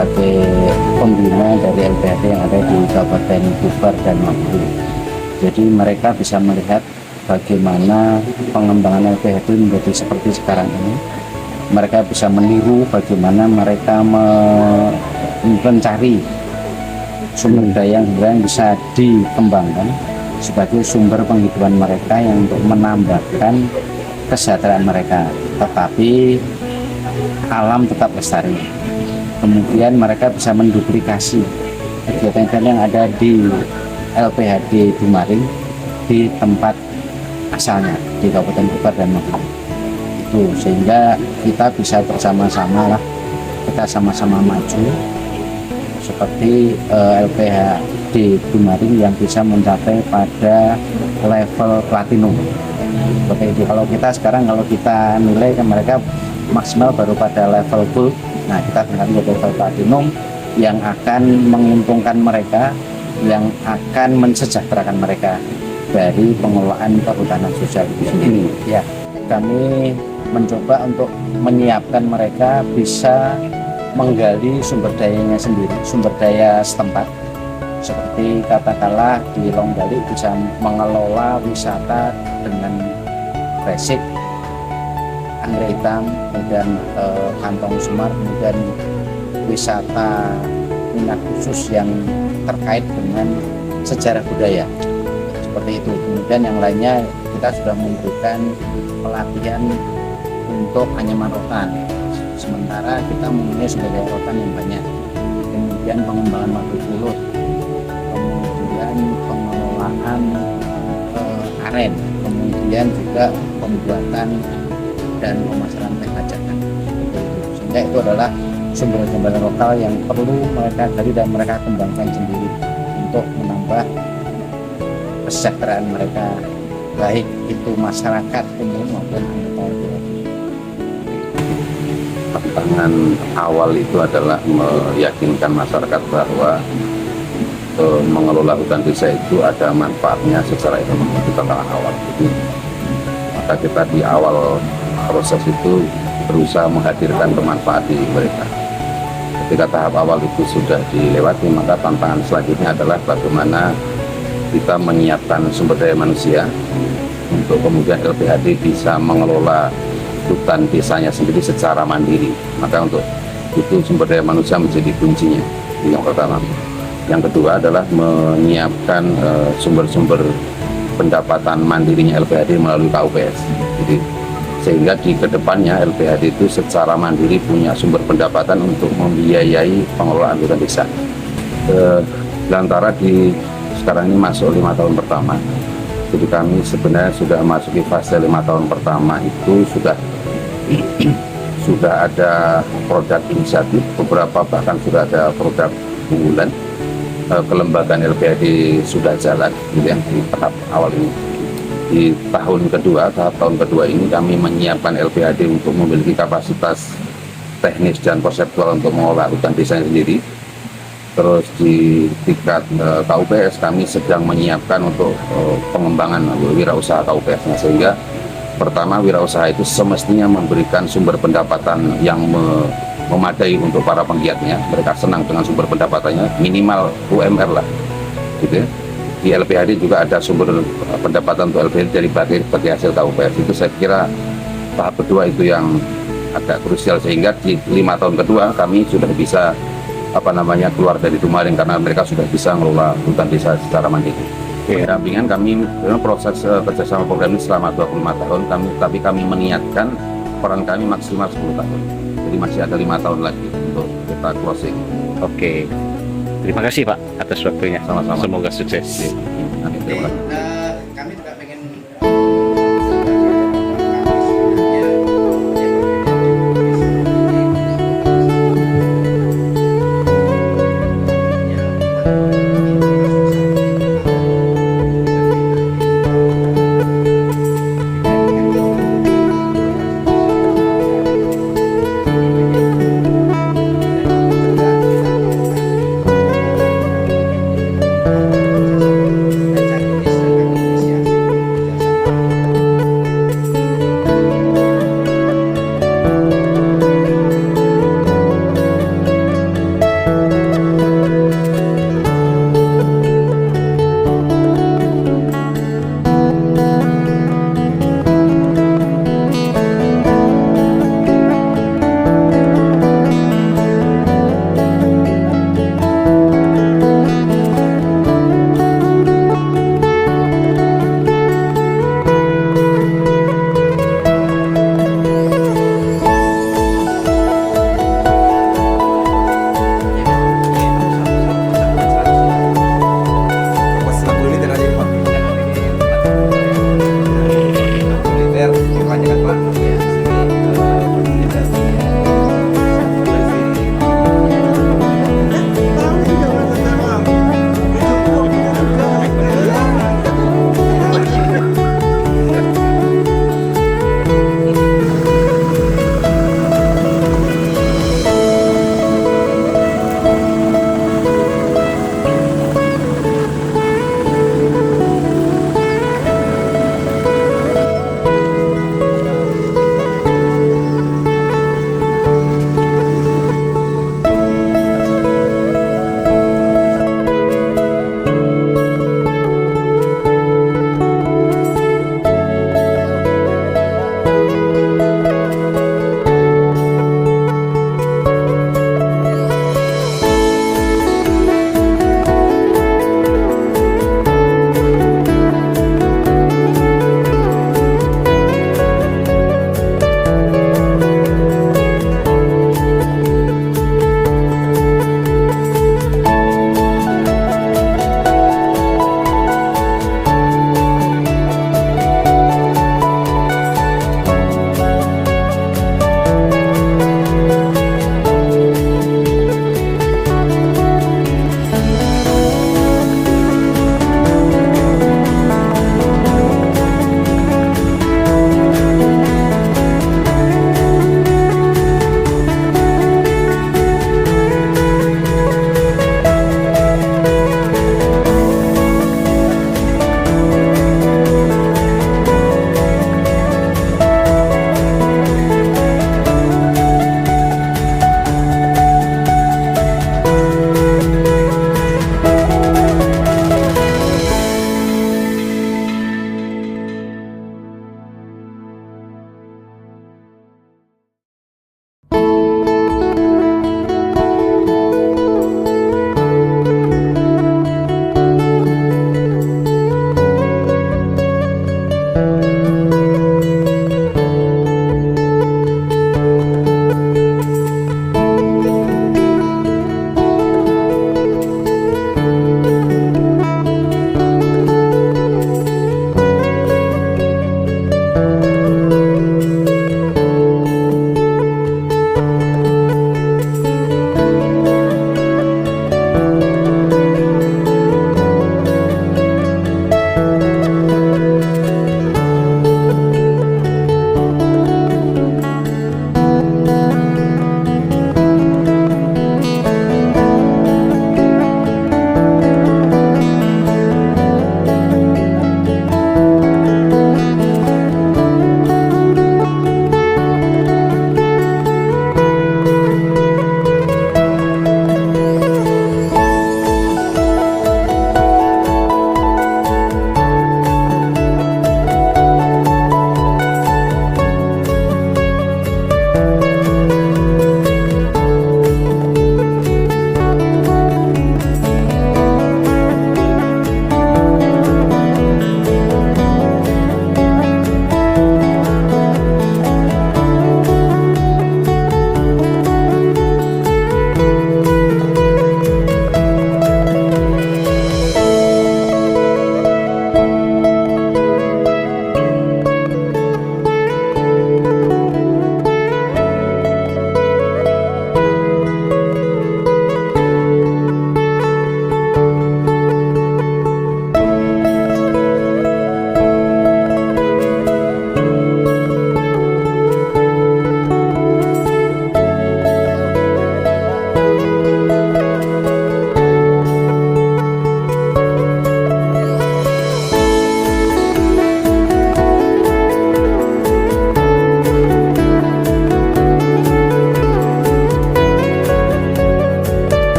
sebagai pembina dari LPHD yang ada di Kabupaten Bubar dan Mampu. Jadi mereka bisa melihat bagaimana pengembangan LPHD menjadi seperti sekarang ini. Mereka bisa meniru bagaimana mereka mencari sumber daya yang bisa dikembangkan sebagai sumber penghidupan mereka yang untuk menambahkan kesejahteraan mereka, tetapi alam tetap lestari. Kemudian mereka bisa menduplikasi kegiatan yang ada di LPHD Dumaring di tempat asalnya di Kabupaten Bubar dan Mampu. Itu sehingga kita bisa bersama-sama lah, kita sama-sama maju seperti LPHD Dumaring yang bisa mencapai pada level platinum. Seperti itu. Kalau kita sekarang nilai kan mereka maksimal baru pada level gold. Nah, kita berharap ke level platinum yang akan menguntungkan mereka, yang akan mensejahterakan mereka dari pengelolaan perhutanan sosial itu sendiri. Ya, kami mencoba untuk menyiapkan mereka bisa menggali sumber dayanya sendiri, sumber daya setempat. Seperti katakanlah di Longgali bisa mengelola wisata dengan basic anggrek hitam, kemudian kantong semar, kemudian wisata minat khusus yang terkait dengan sejarah budaya seperti itu. Kemudian yang lainnya kita sudah memberikan pelatihan untuk anyaman rotan, sementara kita mempunyai sumber daya rotan yang banyak. Kemudian pengembangan madu pulut, kemudian pengelolaan aren, kemudian juga pembuatan dan pemasaran teh kacangan. Sehingga itu adalah sumber-sumber lokal yang perlu mereka gali dan mereka kembangkan sendiri untuk menambah kesejahteraan mereka, baik itu masyarakat umum maupun anggota LPHD. Tantangan awal itu adalah meyakinkan masyarakat bahwa mengelola hutan desa itu ada manfaatnya secara ekonomi. Itu tantangan awal. Jadi, maka kita di awal proses itu berusaha menghadirkan kemanfaat di mereka. Ketika tahap awal itu sudah dilewati, maka tantangan selanjutnya adalah bagaimana kita menyiapkan sumber daya manusia untuk kemudian LPHD bisa mengelola hutan desanya sendiri secara mandiri. Maka untuk itu sumber daya manusia menjadi kuncinya. Yang pertama. Yang kedua adalah menyiapkan sumber-sumber pendapatan mandirinya LPHD melalui KUPS. Jadi sehingga di kedepannya LPHD itu secara mandiri punya sumber pendapatan untuk membiayai pengelolaan hutan desa. Lantaran di sekarang ini masuk 5 tahun pertama, jadi kami sebenarnya sudah masuki fase 5 tahun pertama itu sudah ada produk inisiatif, beberapa bahkan sudah ada produk unggulan. Kelembagaan LPHD sudah jalan gitu ya, di tahap awal ini. Di tahap tahun kedua ini kami menyiapkan LPHD untuk memiliki kapasitas teknis dan konseptual untuk mengolah hutan desa sendiri. Terus di tingkat KUPS kami sedang menyiapkan untuk pengembangan wirausaha KUPS-nya, sehingga pertama wirausaha itu semestinya memberikan sumber pendapatan yang memadai untuk para penggiatnya. Mereka senang dengan sumber pendapatannya, minimal UMR lah gitu ya. Di LPHD juga ada sumber pendapatan untuk LPHD dari bagi hasil KUPS. Itu saya kira tahap kedua itu yang agak krusial, sehingga di 5 tahun kedua kami sudah bisa keluar dari Dumaring karena mereka sudah bisa mengelola hutan desa secara mandiri. Pendampingan kami proses kerjasama program ini selama 25 tahun tapi kami meniatkan peran kami maksimal 10 tahun. Jadi masih ada 5 tahun lagi untuk kita closing. Oke. Terima kasih Pak atas waktunya. Sama-sama. Semoga sukses. Amin. Terima kasih. Kami juga pengen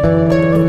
Pak.